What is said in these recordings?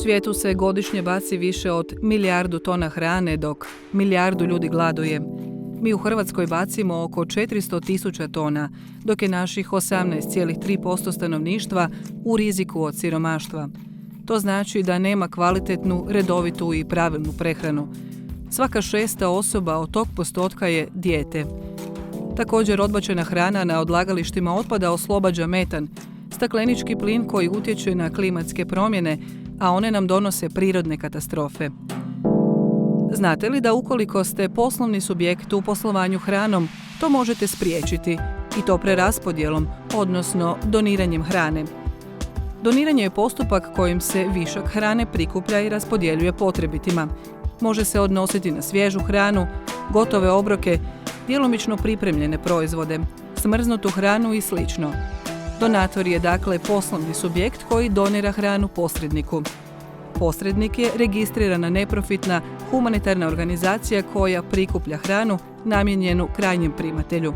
svijetu se godišnje baci više od 1 milijardu tona hrane, dok 1 milijardu ljudi gladuje. Mi u Hrvatskoj bacimo oko 400.000 tona, dok je naših 18,3% stanovništva u riziku od siromaštva. To znači da nema kvalitetnu, redovitu i pravilnu prehranu. Svaka 6. osoba od tog postotka je dijete. Također, odbačena hrana na odlagalištima otpada oslobađa metan, staklenički plin koji utječe na klimatske promjene, a one nam donose prirodne katastrofe. Znate li da ukoliko ste poslovni subjekt u poslovanju hranom, to možete spriječiti, i to preraspodjelom, odnosno doniranjem hrane? Doniranje je postupak kojim se višak hrane prikuplja i raspodjeljuje potrebitima. Može se odnositi na svježu hranu, gotove obroke, djelomično pripremljene proizvode, smrznutu hranu i sl. Donator je dakle poslovni subjekt koji donira hranu posredniku. Posrednik je registrirana neprofitna humanitarna organizacija koja prikuplja hranu namijenjenu krajnjem primatelju.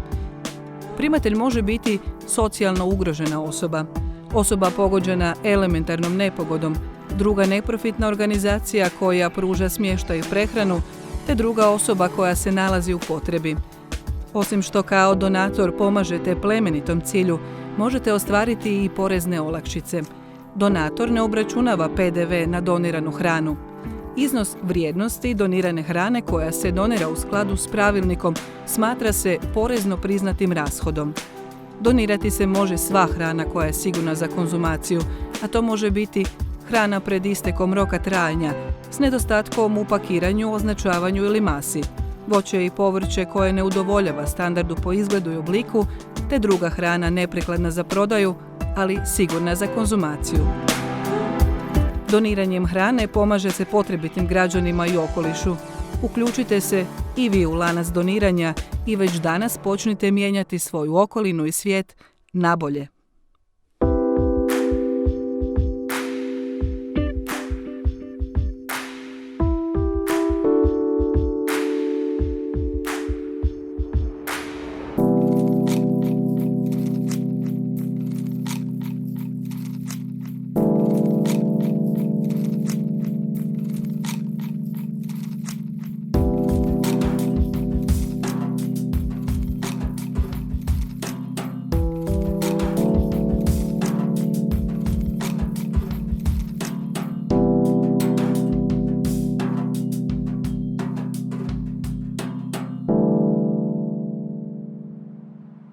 Primatelj može biti socijalno ugrožena osoba, osoba pogođena elementarnom nepogodom, druga neprofitna organizacija koja pruža smještaj i prehranu, te druga osoba koja se nalazi u potrebi. Osim što kao donator pomažete plemenitom cilju, možete ostvariti i porezne olakšice. Donator ne obračunava PDV na doniranu hranu. Iznos vrijednosti donirane hrane koja se donira u skladu s pravilnikom smatra se porezno priznatim rashodom. Donirati se može sva hrana koja je sigurna za konzumaciju, a to može biti hrana pred istekom roka trajanja, s nedostatkom u pakiranju, označavanju ili masi, voće i povrće koje ne udovoljava standardu po izgledu i obliku, te druga hrana neprikladna za prodaju, ali sigurna za konzumaciju. Doniranjem hrane pomaže se potrebitim građanima i okolišu. Uključite se i vi u lanac doniranja i već danas počnite mijenjati svoju okolinu i svijet nabolje.